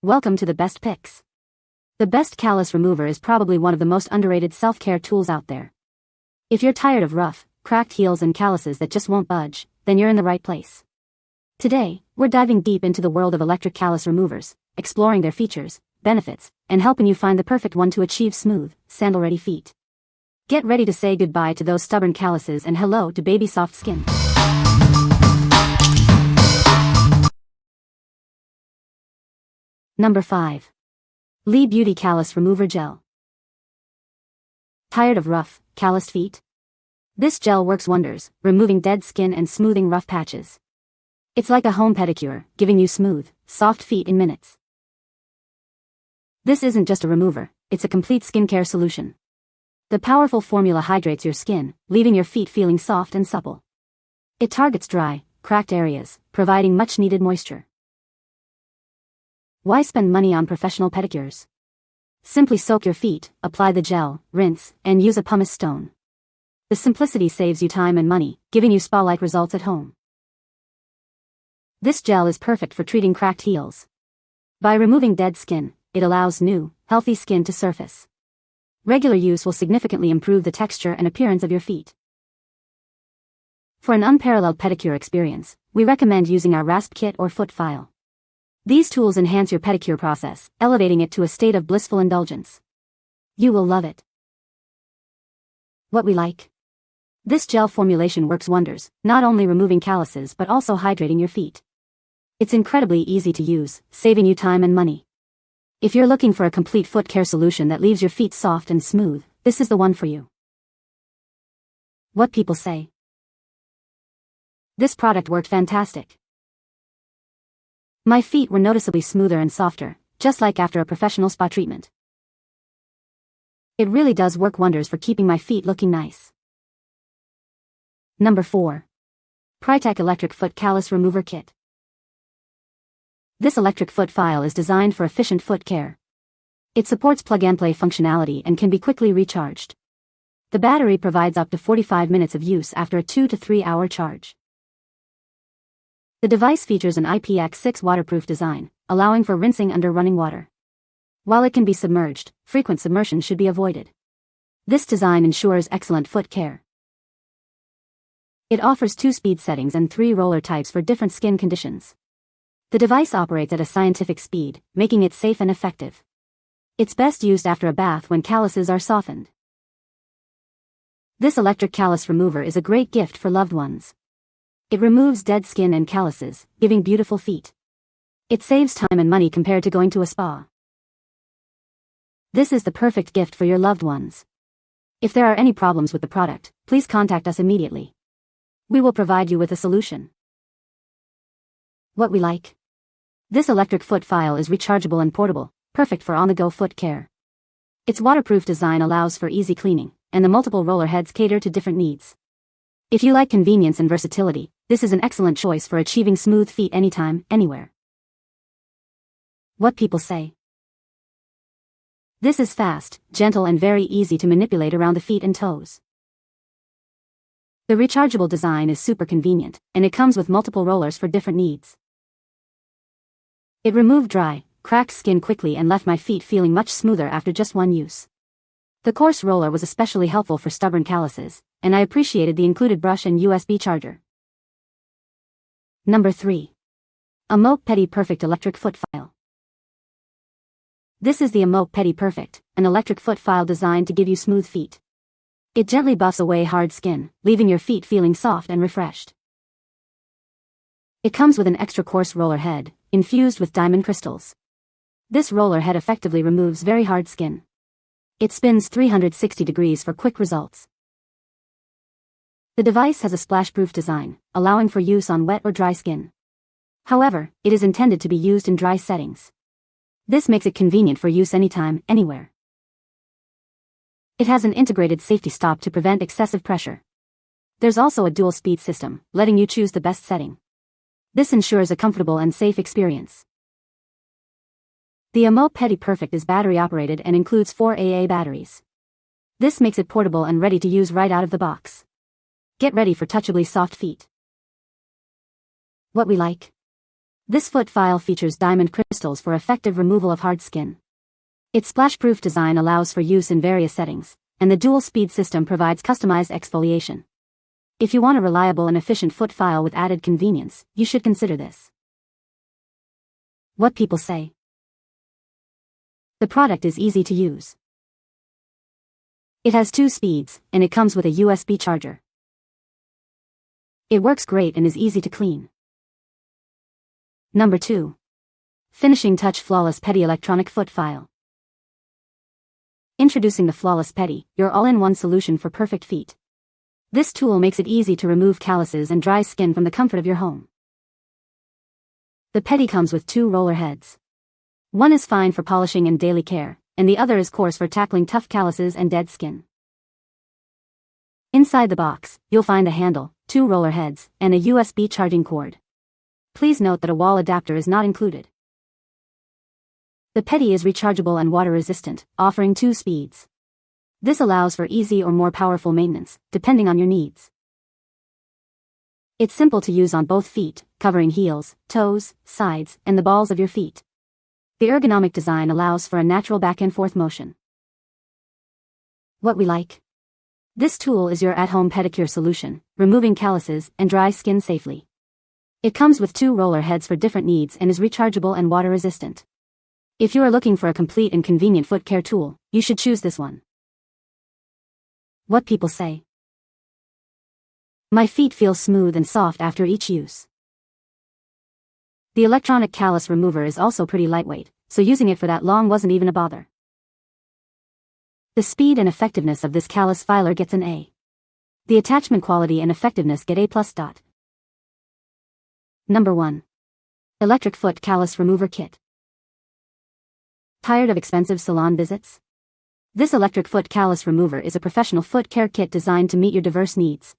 Welcome to the best picks. The best callus remover is probably one of the most underrated self-care tools out there. If you're tired of rough, cracked heels and calluses that just won't budge, then you're in the right place. Today, we're diving deep into the world of electric callus removers, exploring their features, benefits, and helping you find the perfect one to achieve smooth, sandal-ready feet. Get ready to say goodbye to those stubborn calluses and hello to baby soft skin. Number 5. Lee Beauty Callus Remover Gel. Tired of rough, calloused feet? This gel works wonders, removing dead skin and smoothing rough patches. It's like a home pedicure, giving you smooth, soft feet in minutes. This isn't just a remover, it's a complete skincare solution. The powerful formula hydrates your skin, leaving your feet feeling soft and supple. It targets dry, cracked areas, providing much-needed moisture. Why spend money on professional pedicures? Simply soak your feet, apply the gel, rinse, and use a pumice stone. The simplicity saves you time and money, giving you spa-like results at home. This gel is perfect for treating cracked heels. By removing dead skin, it allows new, healthy skin to surface. Regular use will significantly improve the texture and appearance of your feet. For an unparalleled pedicure experience, we recommend using our rasp kit or foot file. These tools enhance your pedicure process, elevating it to a state of blissful indulgence. You will love it. What we like? This gel formulation works wonders, not only removing calluses but also hydrating your feet. It's incredibly easy to use, saving you time and money. If you're looking for a complete foot care solution that leaves your feet soft and smooth, this is the one for you. What people say? This product worked fantastic. My feet were noticeably smoother and softer, just like after a professional spa treatment. It really does work wonders for keeping my feet looking nice. Number 4. PRITECH Electric Foot Callus Remover Kit. This electric foot file is designed for efficient foot care. It supports plug-and-play functionality and can be quickly recharged. The battery provides up to 45 minutes of use after a 2 to 3 hour charge. The device features an IPX6 waterproof design, allowing for rinsing under running water. While it can be submerged, frequent submersion should be avoided. This design ensures excellent foot care. It offers 2 speed settings and 3 roller types for different skin conditions. The device operates at a scientific speed, making it safe and effective. It's best used after a bath when calluses are softened. This electric callus remover is a great gift for loved ones. It removes dead skin and calluses, giving beautiful feet. It saves time and money compared to going to a spa. This is the perfect gift for your loved ones. If there are any problems with the product, please contact us immediately. We will provide you with a solution. What we like? This electric foot file is rechargeable and portable, perfect for on-the-go foot care. Its waterproof design allows for easy cleaning, and the multiple roller heads cater to different needs. If you like convenience and versatility, this is an excellent choice for achieving smooth feet anytime, anywhere. What people say? This is fast, gentle and very easy to manipulate around the feet and toes. The rechargeable design is super convenient, and it comes with multiple rollers for different needs. It removed dry, cracked skin quickly and left my feet feeling much smoother after just one use. The coarse roller was especially helpful for stubborn calluses, and I appreciated the included brush and USB charger. Number 3. Amopé Pedi Perfect Electric Foot File. This is the Amopé Pedi Perfect, an electric foot file designed to give you smooth feet. It gently buffs away hard skin, leaving your feet feeling soft and refreshed. It comes with an extra coarse roller head, infused with diamond crystals. This roller head effectively removes very hard skin. It spins 360 degrees for quick results. The device has a splash-proof design, allowing for use on wet or dry skin. However, it is intended to be used in dry settings. This makes it convenient for use anytime, anywhere. It has an integrated safety stop to prevent excessive pressure. There's also a dual-speed system, letting you choose the best setting. This ensures a comfortable and safe experience. The Amopé Pedi Perfect is battery-operated and includes 4 AA batteries. This makes it portable and ready to use right out of the box. Get ready for touchably soft feet. What we like? This foot file features diamond crystals for effective removal of hard skin. Its splash-proof design allows for use in various settings, and the dual-speed system provides customized exfoliation. If you want a reliable and efficient foot file with added convenience, you should consider this. What people say. The product is easy to use. It has 2 speeds, and it comes with a USB charger. It works great and is easy to clean. Number 2. Finishing Touch Flawless Pedi Electronic Foot File. Introducing the Flawless Pedi, your all-in-one solution for perfect feet. This tool makes it easy to remove calluses and dry skin from the comfort of your home. The Pedi comes with 2 roller heads. One is fine for polishing and daily care, and the other is coarse for tackling tough calluses and dead skin. Inside the box, you'll find a handle, 2 roller heads, and a USB charging cord. Please note that a wall adapter is not included. The Pedi is rechargeable and water-resistant, offering 2 speeds. This allows for easy or more powerful maintenance, depending on your needs. It's simple to use on both feet, covering heels, toes, sides, and the balls of your feet. The ergonomic design allows for a natural back-and-forth motion. What we like. This tool is your at-home pedicure solution, removing calluses and dry skin safely. It comes with 2 roller heads for different needs and is rechargeable and water-resistant. If you are looking for a complete and convenient foot care tool, you should choose this one. What people say. My feet feel smooth and soft after each use. The electronic Callus Remover is also pretty lightweight, so using it for that long wasn't even a bother. The speed and effectiveness of this callus filer gets an A. The attachment quality and effectiveness get A+. Number 1. Electric Foot Callus Remover Kit. Tired of expensive salon visits? This electric foot callus remover is a professional foot care kit designed to meet your diverse needs.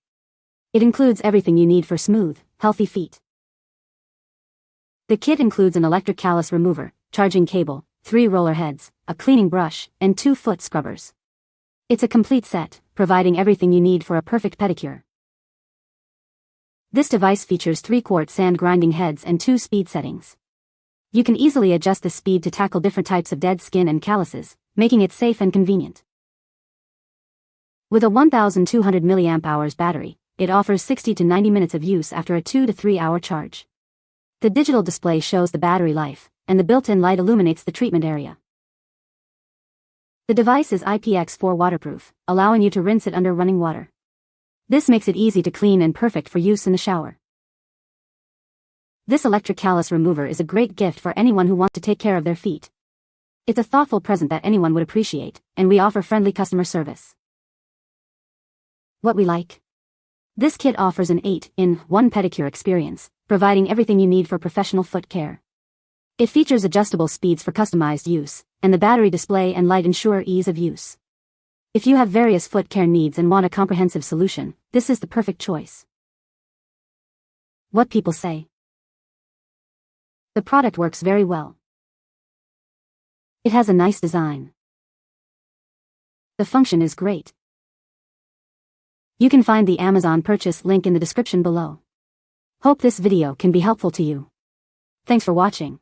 It includes everything you need for smooth, healthy feet. The kit includes an electric callus remover, charging cable, 3 roller heads, a cleaning brush, and 2 foot scrubbers. It's a complete set, providing everything you need for a perfect pedicure. This device features 3-quart sand grinding heads and 2 speed settings. You can easily adjust the speed to tackle different types of dead skin and calluses, making it safe and convenient. With a 1200 mAh battery, it offers 60 to 90 minutes of use after a 2 to 3 hour charge. The digital display shows the battery life, and the built-in light illuminates the treatment area. The device is IPX4 waterproof, allowing you to rinse it under running water. This makes it easy to clean and perfect for use in the shower. This electric callus remover is a great gift for anyone who wants to take care of their feet. It's a thoughtful present that anyone would appreciate, and we offer friendly customer service. What we like. This kit offers an 8-in-1 pedicure experience, providing everything you need for professional foot care. It features adjustable speeds for customized use, and the battery display and light ensure ease of use. If you have various foot care needs and want a comprehensive solution, this is the perfect choice. What people say. The product works very well. It has a nice design. The function is great. You can find the Amazon purchase link in the description below. Hope this video can be helpful to you. Thanks for watching.